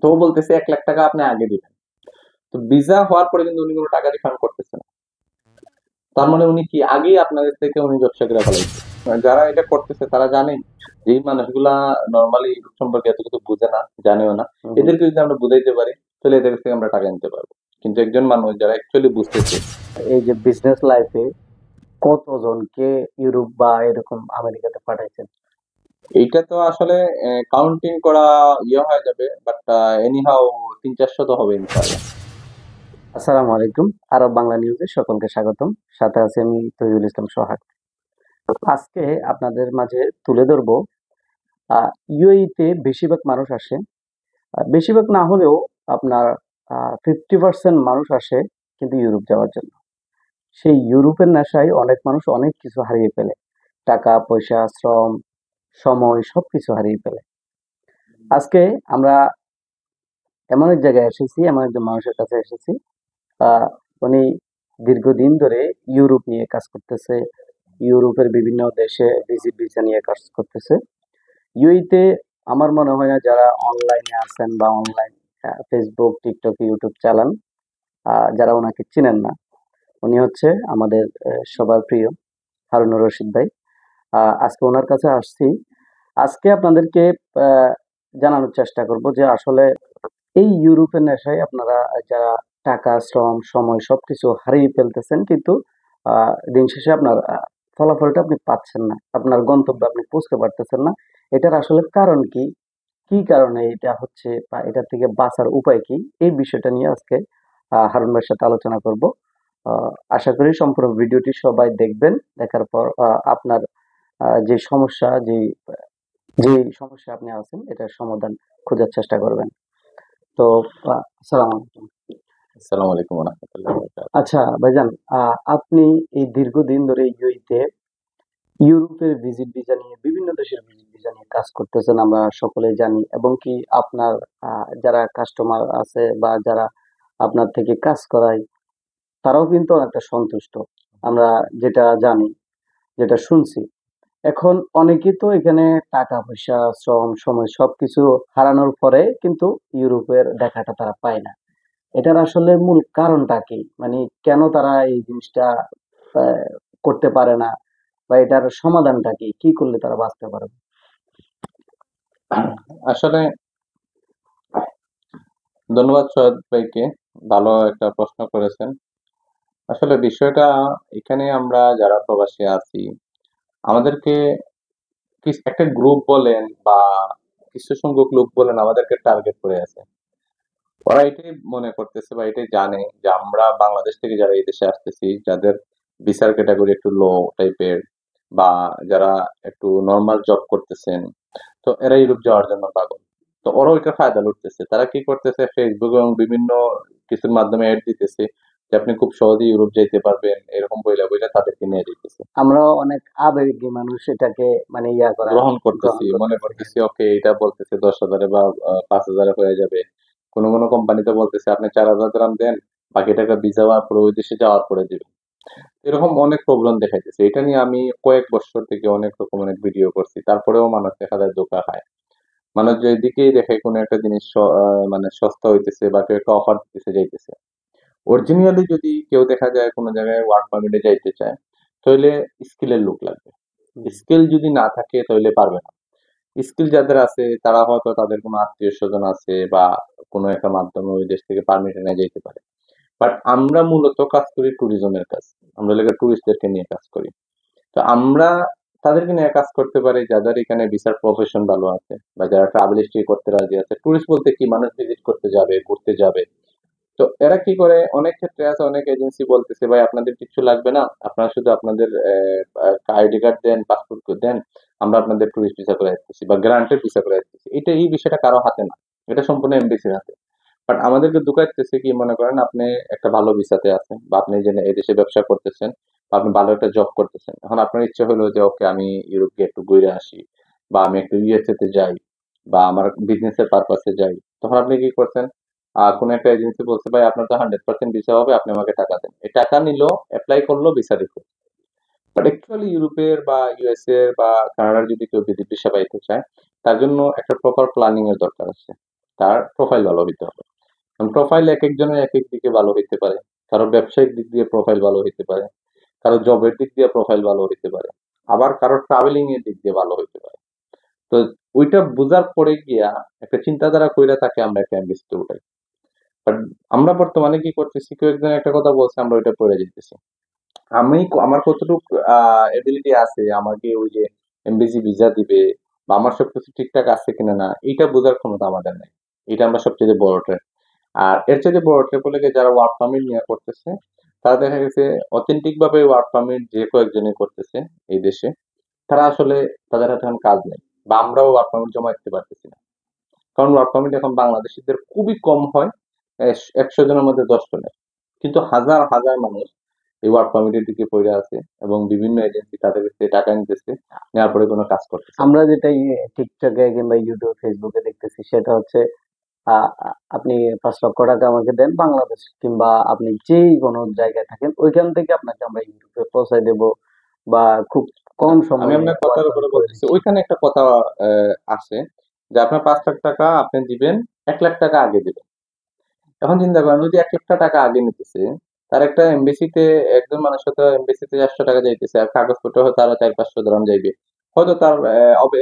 তো ও বলতেছে 1 লাখ টাকা আপনি আগে দিবেন। তো ভিসা হওয়ার পরে কিন্তু উনি কোনো টাকা রিফান্ড করতেছে না। তার মানে উনি কি আগেই আপনাদের থেকে উনি ব্যবসা করে ফেলাইছে। যারা এটা করতেছে তারা জানে যে এই মানুষগুলা নর্মালি ইউরোপ সম্পর্কে এত কিছু বুঝে না, জানেও না। এদেরকে যদি আমরা বুঝাইতে পারি তাহলে এদের থেকে আমরা টাকা নিতে পারবো। কিন্তু একজন মানুষ যারা অ্যাকচুয়ালি বুঝতেছে, এই যে বিজনেস লাইফে কতজনকে ইউরোপ বা এরকম আমেরিকাতে পাঠাইছেন? এইটা তো আসলে কাউন্টিং করা ইয়ে হয়ে যাবে, বাট এনিহাও 300-400 তো হবে ইনশাআল্লাহ। আসসালামু আলাইকুম। আরব বাংলা নিউজে সকলকে স্বাগতম। সাথে আছি আমি তহিদুল ইসলাম সোহাগ। আজকে আপনাদের মাঝে তুলে ধরবো ইউএইতে বেশিরভাগ মানুষ আসে, বেশিরভাগ না হলেও আপনার 50% মানুষ আসে কিন্তু ইউরোপ যাওয়ার জন্য। সেই ইউরোপের নেশায় অনেক মানুষ অনেক কিছু হারিয়ে ফেলে, টাকা পয়সা, শ্রম, সময় সবকিছু হারিয়ে ফেলে। আজকে আমরা এমন এক জায়গায় এসেছি, এমন একজন মানুষের কাছে এসেছি। উনি দীর্ঘদিন ধরে ইউরোপ নিয়ে কাজ করতেছে, ইউরোপের বিভিন্ন দেশে ভিজিট ভিসা নিয়ে কাজ করতেছে। ইউইতে আমার মনে হয় না যারা অনলাইনে আছেন বা অনলাইন ফেসবুক, টিকটক, ইউটিউব চালান, যারা ওনাকে চিনেন না। উনি হচ্ছে আমাদের সবার প্রিয় হারুনুর রশিদ ভাই। আজকে ওনার কাছে আসছি। আজকে আপনাদেরকে আহ, জানানোর চেষ্টা করব যে আসলে এই ইউরোপের নেশায় আপনারা যারা টাকা, শ্রম, সময় সবকিছু হারিয়ে ফেলতেছেন, কিন্তু দিন শেষে আপনার ফলাফলটা আপনি পাচ্ছেন না, আপনার গন্তব্যে আপনি পৌঁছতে পারতেছেন না। এটার আসলে কারণ কি, কি কারণে এটা হচ্ছে বা এটা থেকে বাঁচার উপায় কি, এই বিষয়টা নিয়ে আজকে হারুন ভাইয়ের সাথে আলোচনা করব। আশা করি সম্পূর্ণ ভিডিওটি সবাই দেখবেন। দেখার পর আপনার যে সমস্যা, যে সমস্যা আপনি আছেন এটার সমাধান খোঁজার চেষ্টা করবেন। তো আসসালামু আলাইকুম। আসসালামু আলাইকুম ওয়া রাহমাতুল্লাহি ওয়া বারাকাতুহু। আচ্ছা ভাইজান, আপনি এই দীর্ঘদিন ধরে ইউএইতে ইউরোপের ভিজিট ভিসা নিয়ে, বিভিন্ন দেশের ভিজিট ভিসা নিয়ে কাজ করতেছেন, আমরা সকলেই জানি। এবং কি আপনার যারা কাস্টমার আছে বা যারা আপনার থেকে কাজ করায়, তারাও কিন্তু অনেকটা সন্তুষ্ট, আমরা যেটা জানি, যেটা শুনছি। এখন অনেকেই তো এখানে টাকা পয়সা, শ্রম, সময় সবকিছু হারানোর পরে কিন্তু ইউরোপের দেখাটা তারা পায় না। এটার আসলে মূল কারণটা কি? মানে কেন তারা এই জিনিসটা আহ, করতে পারে না, বা এটার সমাধানটা কি? কি করলে তারা বাঁচতে পারবে? আসলে ধন্যবাদ সৈয়দ ভাইকে, ভালো একটা প্রশ্ন করেছেন। আসলে বিষয়টা এখানে আমরা যারা প্রবাসী আছি আমাদেরকে একটা গ্রুপ বলেন বা কিছু সংখ্যক লোক বলেন আমাদেরকে টার্গেট করে আছে। ওরা এটাই মনে করতেছে বা এটাই জানে যে আমরা বাংলাদেশ থেকে যারা এই দেশে আসতেছি, যাদের ভিসার ক্যাটাগরি একটু লো টাইপের বা যারা একটু নর্মাল জব করতেছেন, তো এরা ইউরোপ যাওয়ার জন্য পাগল। তো ওরাও এটা ফায়দা লুটতেছে। তারা কি করতেছে, ফেসবুক এবং বিভিন্ন কিছুর মাধ্যমে অ্যাড দিতেছে যে আপনি খুব সহজে ইউরোপ যাইতে পারবেন, এরকম বইলা বইলা তাদেরকে নিয়ে যেতেছে। আমরাও অনেক আবেগী মানুষ, এটাকে মানে ইয়া করা গ্রহণ করতেছি, গ্রহণ মনে করতেছি। করতেছি ওকে এটা বলতেছে 10,000 বা 5,000 হয়ে যাবে। কোনো কোনো কোম্পানিতে বলতেছে আপনি 4,000 দেন, বাকি টাকা ভিসা হওয়ার পরে ওই দেশে যাওয়ার পরে দিবেন। এরকম অনেক প্রবলেম দেখাইতেছে। এটা নিয়ে আমি কয়েক বছর থেকে অনেক রকম অনেক ভিডিও করছি, তারপরেও মানুষ দেখা যায় ধোঁকা খায়। মানুষ যেদিকেই দেখে কোনো একটা জিনিস মানে সস্তা হইতেছে বা কেউ একটা অফার দিতেছে যাইতেছে। অরিজিনালি যদি কেউ দেখা যায় কোনো জায়গায় ওয়ার্ক পারমিটে যাইতে চায়, তাহলে স্কিলের লোক লাগবে। হুম। স্কিল যদি না থাকে তাহলে পারবে না। স্কিল যাদের আছে তারা হয়তো তাদের কোনো আত্মীয় স্বজন আছে বা কোনো একটা মাধ্যমে ওই দেশ থেকে পারমিট এনে যেতে পারে। বাট আমরা মূলত কাজ করি ট্যুরিজমের কাজ। আমরা এলাকার টুরিস্টদেরকে নিয়ে কাজ করি। তো আমরা তাদেরকে নিয়ে কাজ করতে পারি যাদের এখানে ভিসার প্রফেশন ভালো আছে বা যারা ট্রাভেল হিস্ট্রি করতে রাজি আছে। টুরিস্ট বলতে কি, মানুষ ভিজিট করতে যাবে, ঘুরতে যাবে। তো এরা কি করে, অনেক ক্ষেত্রে আছে, অনেক এজেন্সি বলতেছে ভাই আপনাদের কিছু লাগবে না, আপনারা শুধু আপনাদের আইডি কার্ড দেন, পাসপোর্ট দেন, আমরা আপনাদের টুরিস্ট ভিসা করে দিতেছি বা গ্রান্টেড ভিসা করে দিতেছি। এটা এই বিষয়টা কারো হাতে না, এটা সম্পূর্ণ এমবেসির হাতে। বাট আমাদেরকে ধোঁকাইতেছে কি, মনে করেন আপনি একটা ভালো ভিসাতে আছেন বা আপনি যে এই দেশে ব্যবসা করতেছেন বা আপনি ভালো একটা জব করতেছেন, এখন আপনার ইচ্ছে হলো যে ওকে আমি ইউরোপ গিয়ে একটু ঘুরে আসি বা আমি একটু ইউএসএ তে যাই বা আমার বিজনেসের পারপাসে যাই। তখন আপনি কি করছেন, কোনো একটা এজেন্সি বলছে ভাই আপনার তো 100% ভিসা হবে, আপনি আমাকে টাকা দেন। এই টাকা নিল, অ্যাপ্লাই করলো, ভিসা দিল। বাট অ্যাকচুয়ালি ইউরোপের বা ইউএসএ এর বা কানাডার যদি কেউ ভিসা পাইতে চায়, তার জন্য একটা প্রপার প্ল্যানিং এর দরকার আছে। তার প্রোফাইল ভালো হইতে হবে। প্রোফাইল এক একজনের এক এক দিকে ভালো হইতে পারে। কারো ব্যবসায়িক দিক দিয়ে প্রোফাইল ভালো হইতে পারে, কারো জবের দিক দিয়ে প্রোফাইল ভালো হইতে পারে, আবার কারো ট্রাভেলিং এর দিক দিয়ে ভালো হইতে পারে। তো ওইটা বুঝার পরে গিয়া একটা চিন্তাধারা কইরা তাকে আমরা একটা এমবিসিতে উঠাই। বাট আমরা বর্তমানে কি করতেছি, কেউ একজন একটা কথা বলছে আমরা ওইটা পড়ে যেতেছি। আমার কতটুকু এবিলিটি আছে, আমাকে ওই যে এমবিসি ভিসা দিবে বা আমার সবকিছু ঠিকঠাক আছে কিনা না, এটা বোঝার ক্ষমতা আমাদের নাই। এটা আমরা সবচেয়ে বড় ট্রেপ। আর এর চাইতে বড় ট্রেপ হলে গিয়ে যারা ওয়ার্ক পারমিট নিয়ে করতেছে, তারা দেখা গেছে অথেন্টিক ভাবে ওয়ার্ক পারমিট যে কয়েকজনই করতেছে এই দেশে, তারা আসলে তাদের হাতে এখন কাজ নেই, বা আমরাও ওয়ার্ক পারমিট জমা দিতে পারতেছি না। কারণ ওয়ার্ক পারমিট এখন বাংলাদেশিদের খুবই কম হয়, 100 জনের মধ্যে 10 জনের। কিন্তু হাজার হাজার মানুষ এই ওয়ার্ক পারমিটের দিকে পড়ে আছে এবং বিভিন্ন এজেন্সি তাদের কাছে টাকা নিতেছে, নেওয়ার পরে কোনো কাজ করতেছে না। আমরা যেটা টিকটকে কিংবা ইউটিউব ফেসবুকে দেখতেছি সেটা হচ্ছে আপনি 5 লক্ষ টাকা আমাকে দেন বাংলাদেশ, কিংবা আপনি যেই কোনো জায়গায় থাকেন ওইখান থেকে আপনাকে আমরা ইউটিউবে পৌঁছায় দেব, বা খুব কম আমি সময়ে আপনার ওয়ার্ক কথার উপরে পারমিট করে বলতেছি, দিচ্ছি। ওইখানে একটা কথা আছে যে আপনার 5 লাখ টাকা আপনি দিবেন, 1 লাখ টাকা আগে দিবেন। এখন চিন্তা করেন, ওই যে 1 লাখ টাকা আগে নিতেছে, তার একটা এমবিসিতে একজন মানুষ হয়তো এমবিসিতে 400 টাকা যাইতেছে, আর কাগজপত্র হয়তো আরো 400-500 দ্রহম যাইবে। হয়তো তার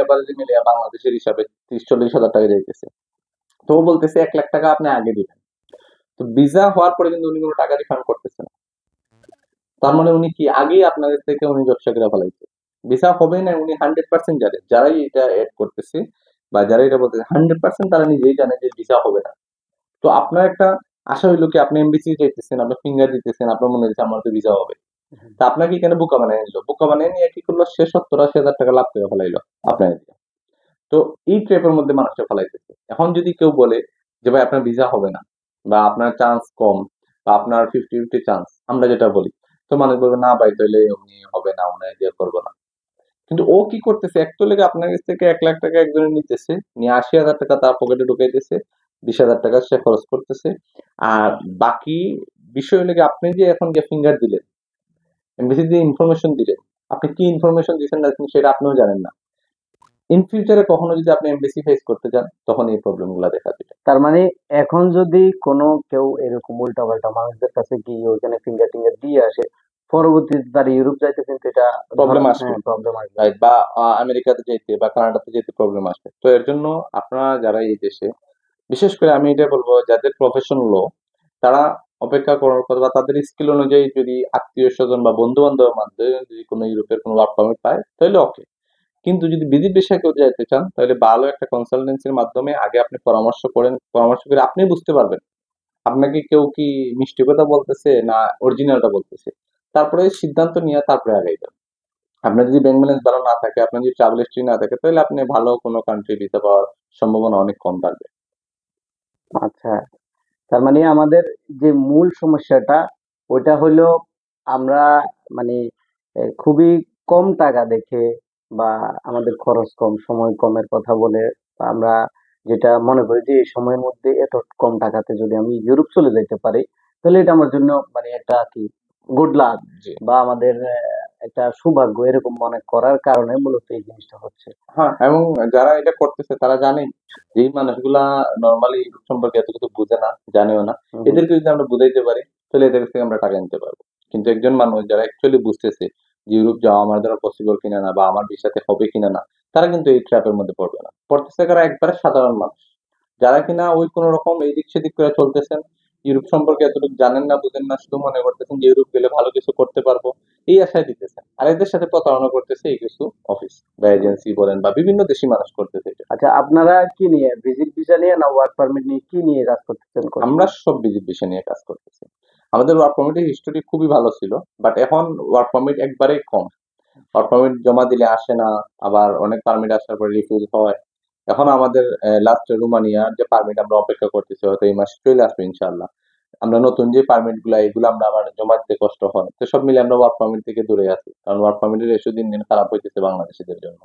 এভারেজে মিলিয়ে বাংলাদেশের হিসাবে 30-40 হাজার টাকা যাইতেছে। তো ও বলতেছে 1 লাখ টাকা আপনি আগে দিবেন। তো ভিসা হওয়ার পরে কিন্তু উনি কোনো টাকা রিফান্ড করতেছে না। তার মানে উনি কি আগেই আপনার কাছ থেকে উনি ব্যবসা করে ফেলাইছে। ভিসা হবে না উনি 100% জানে, যারাই এটা এড করতেছে বা যারা এটা বলতেছে 100% তারা নিজেই জানে যে ভিসা হবে না। তো আপনার একটা আশা হইলো কি, আপনি এমবিসি চাইতেছেন, আপনার ফিঙ্গার দিতেছেন, আপনার মনে হচ্ছে আমার তো ভিসা হবে। তা আপনাকে এখানে বোকা বানিয়ে নিল, বোকা বানিয়ে নিয়ে কি করলো, সে 70-80 হাজার টাকা লাভ করে ফেলাইলো আপনার এদিকে। তো এই ট্র্যাপের মধ্যে মানুষটা ফেলাইতেছে। এখন যদি কেউ বলে যে ভাই আপনার ভিসা হবে না, বা আপনার চান্স কম, বা আপনার 50-50 চান্স, আমরা যেটা বলি, তো মানুষ বলবে না ভাই তাহলে উনি হবে না, উনি দিয়ে করবো না। কিন্তু ও কি করতেছে, একচুয়ালি আপনার কাছ থেকে 1 লাখ টাকা একজনে নিতেছে, নিয়ে 80 হাজার টাকা তার পকেটে ঢুকাইতেছে, 20 হাজার টাকা সে খরচ করতেছে। আর বাকি বিষয় হলে কি, আপনি যে এখন যে ফিঙ্গার দিলেন, এমবিসি দিয়ে ইনফরমেশন দিলেন, আপনি কি ইনফরমেশন দিচ্ছেন না দিচ্ছেন সেটা আপনিও জানেন না। ইন ফিউচারে কখনো যদি আপনি এমবিসি ফেস করতে যান, তখন এই প্রবলেম গুলা দেখা দিবে। তার মানে এখন যদি কোনো কেউ এরকম উল্টাপাল্টা মানুষদের কাছে গিয়ে ওইখানে ফিঙ্গার টিঙ্গার দিয়ে আসে, পরবর্তীতে তার ইউরোপ যাইতে কিন্তু এটা প্রবলেম ধরেন, আসবে, হ্যাঁ, প্রবলেম আসবে। রাইট? বা আমেরিকাতে যেতে বা কানাডাতে যেতে প্রবলেম আসবে। তো এর জন্য আপনারা যারা এই দেশে, বিশেষ করে আমি এটা বলবো যাদের প্রফেশন লো, তারা অপেক্ষা করার কথা, বা তাদের স্কিল অনুযায়ী যদি আত্মীয় স্বজন বা বন্ধু বান্ধবের মাধ্যমে যদি কোনো ইউরোপের কোনো ওয়ার্ক পারমিট পায় তাহলে ওকে। কিন্তু যদি বিদেশ বিষয়ে কেউ যেতে চান, তাহলে ভালো একটা কনসালটেন্সির মাধ্যমে আগে আপনি পরামর্শ করেন, পরামর্শ করে আপনি বুঝতে পারবেন আপনাকে কেউ কি মিষ্টি কথা বলতেছে না অরিজিনালটা বলতেছে। তারপরে সিদ্ধান্ত নিয়ে তারপরে আগাইবেন। আপনার যদি ব্যাংক ব্যালেন্স ভালো না থাকে, আপনার যদি ট্রাভেল হিস্ট্রি না থাকে, তাহলে আপনি ভালো কোনো কান্ট্রি ভিসা পাওয়ার সম্ভাবনা অনেক কম থাকবে। আচ্ছা, তার মানে আমাদের যে মূল সমস্যাটা ওইটা হলো আমরা মানে খুবই কম টাকা দেখে, বা আমাদের খরচ কম সময় কমের কথা বলে আমরা যেটা মনে করি যে এই সময়ের মধ্যে এত কম টাকাতে যদি আমি ইউরোপ চলে যেতে পারি, তাহলে এটা আমার জন্য মানে একটা কি গুড লাক, জি। বা আমাদের একটা সৌভাগ্য এরকম মনে করার কারণে মূলত এই জিনিসটা হচ্ছে। হ্যাঁ, এবং যারা এটা করতেছে তারা জানেই যে এই মানুষগুলা নর্মালি ইউরোপ সম্পর্কে এত কিছু বুঝে না, জানেও না। হুম হুম। এদেরকে যদি আমরা বুঝাইতে পারি, তাহলে এদের থেকে আমরা টাকা নিতে পারবো। কিন্তু একজন মানুষ যারা অ্যাকচুয়ালি বুঝতেছে যে ইউরোপ যাওয়া আমার দ্বারা পসিবল কিনা না, বা আমার ভিসাতে হবে কিনা না, তারা কিন্তু এই ট্র্যাপের মধ্যে পড়বে না। পড়তেছে কারা, একবারে সাধারণ মানুষ, যারা কিনা ওই কোন রকম এদিক সেদিক করে চলতেছেন, ইউরোপ সম্পর্কে এতটুকু জানেন না, বুঝেন না, শুধু মনে করতেছেন যে ইউরোপ গেলে ভালো কিছু করতে পারবো, এই আশায় দিতেছেন। আর এদের সাথে প্রতারণা করতেছে এই কিছু অফিস বা এজেন্সি বলেন, বা বিভিন্ন দেশি মানুষ করতেছে এটা। আচ্ছা, আপনারা কি নিয়ে, ভিজিট ভিসা নিয়ে না ওয়ার্ক পারমিট নিয়ে, কি নিয়ে কাজ করতেছেন আমরা কন্টিনিউ? সব ভিজিট বিষয় নিয়ে কাজ করতেছি। আমাদের ওয়ার্ক পারমিটের হিস্টোরি খুবই ভালো ছিল, বাট এখন ওয়ার্ক পারমিট একবারেই কম। ওয়ার্ক পারমিট জমা দিলে আসে না, আবার অনেক পারমিট আসার পরে রিফিউজ হয়। এখন আমাদের লাস্ট রোমানিয়ার যে পারমিট আমরা অপেক্ষা করতেছি, হয়তো এই মাসে চলে আসবে ইনশাল্লাহ। আমরা নতুন যে পারমিট গুলা, এগুলো আমরা আবার জমা দিতে কষ্ট হয়, তো সব মিলে আমরা ওয়ার্ক পারমিট থেকে দূরে আছি, কারণ ওয়ার্ক পারমিটের রেশিও দিন দিন খারাপ হইতেছে বাংলাদেশিদের জন্য।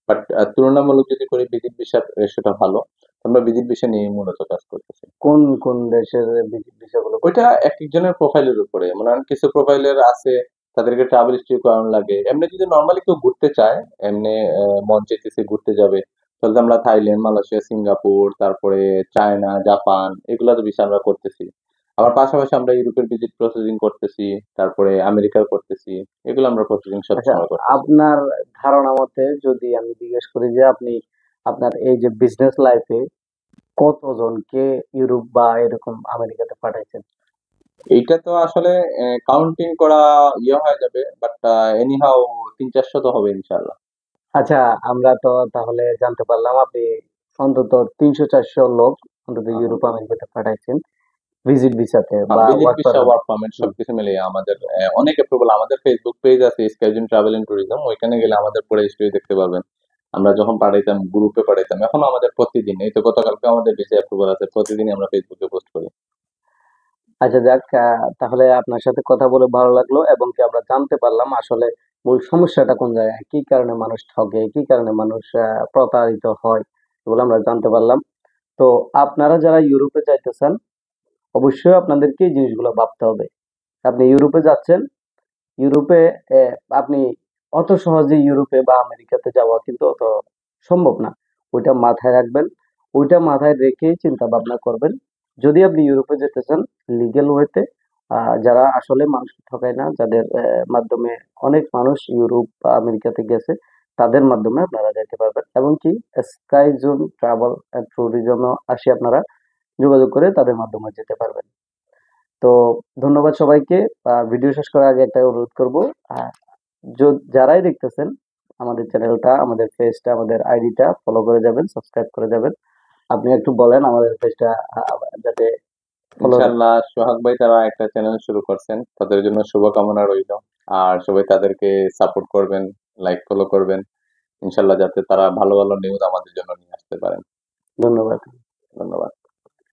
বাট তুলনামূলক যদি করি, ভিজিট ভিসার রেশিওটা ভালো। আমরা ভিজিট ভিসা নিয়ে মূলত কাজ করতেছি। কোন কোন দেশের ভিজিট ভিসা গুলো ওইটা করতেছেন? এক একজনের প্রোফাইলের উপরে, মনে হয় কিছু প্রোফাইলের আছে তাদেরকে ট্রাভেল হিস্ট্রি করানো লাগে। এমনি যদি নর্মালি কেউ ঘুরতে চায়, এমনি মন চাইতেছে ঘুরতে যাবে, তাহলে আমরা থাইল্যান্ড, মালয়েশিয়া, সিঙ্গাপুর, তারপরে চায়না, জাপান এগুলাতে ভিসা আমরা করতেছি। আবার পাশাপাশি আমরা ইউরোপের ভিজিট প্রসেসিং করতেছি, তারপরে আমেরিকার করতেছি। এগুলো আমরা প্রসেসিং আচ্ছা, সবসময় করতেছি। আপনার ধারণা মতে যদি আমি জিজ্ঞেস করি যে আপনি আপনার এই যে বিজনেস লাইফে কতজনকে ইউরোপ বা এরকম আমেরিকাতে পাঠাইছেন? এইটা তো আসলে কাউন্টিং করা হয়ে যাবে, বাট এনি হাউ 300-400 তো হবে ইনশাল্লাহ। আচ্ছা, আমরা তো তাহলে জানতে পারলাম আপনি অন্তত 300-400 লোক অন্তত ইউরোপ আমেরিকাতে পাঠাইছেন ভিজিট ভিসাতে বা visit work visa, permit. Work permit সবকিছু মিলিয়ে আমাদের অনেক অ্যাপ্রুভাল। আমাদের ফেসবুক পেজ আছে, স্কাইজুন ট্রাভেল এন্ড ট্যুরিজম, ওইখানে গেলে আমাদের পুরো হিস্ট্রি দেখতে পারবেন। আমরা যখন পাঠাইতাম গ্রুপে পাঠাইতাম, এখন আমাদের প্রতিদিন, এই তো গতকালকে আমাদের ভিসা অ্যাপ্রুভাল আছে, প্রতিদিনই আমরা ফেসবুকে পোস্ট করি। আচ্ছা যাক, তাহলে আপনার সাথে কথা বলে ভালো লাগলো এবং কি আমরা জানতে পারলাম আসলে মূল সমস্যাটা কোন জায়গায়, কি কারণে মানুষ ঠকে, কি কারণে মানুষ প্রতারিত হয়, এগুলো আমরা জানতে পারলাম। তো আপনারা যারা ইউরোপে যাইতেছেন অবশ্যই আপনাদেরকে এই জিনিসগুলো ভাবতে হবে। আপনি ইউরোপে যাচ্ছেন, ইউরোপে আপনি অত সহজে ইউরোপে বা আমেরিকাতে যাওয়া কিন্তু অত সম্ভব না। ওইটা মাথায় রাখবেন। ওইটা মাথায় রেখে চিন্তা ভাবনা করবেন। যদি আপনি ইউরোপে যেতে চান লিগ্যাল ওয়েতে, যারা আসলে মানুষ ঠকায় না, যাদের মাধ্যমে অনেক মানুষ ইউরোপ বা আমেরিকাতে গেছে, তাদের মাধ্যমে আপনারা যেতে পারবেন এবং কি Sky Zone Travel and Tourism আসি আপনারা যোগাযোগ করে তাদের মাধ্যমে যেতে পারবেন। তো ধন্যবাদ সবাইকে। ভিডিও শেষ করার আগে একটা অনুরোধ করব, আহ, যারাই দেখতেছেন আমাদের চ্যানেলটা, আমাদের পেজটা, আমাদের আইডিটা ফলো করে যাবেন, সাবস্ক্রাইব করে যাবেন। আপনি একটু বলেন আমাদের পেজটা যাতে ফলো। ইনশাল্লাহ সোহাগ ভাই তারা একটা চ্যানেল শুরু করছেন, তাদের জন্য শুভকামনা রইল। আর সবাই তাদেরকে সাপোর্ট করবেন, লাইক ফলো করবেন, ইনশাল্লাহ যাতে তারা ভালো ভালো নিউজ আমাদের জন্য নিয়ে আসতে পারেন। ধন্যবাদ। ধন্যবাদ।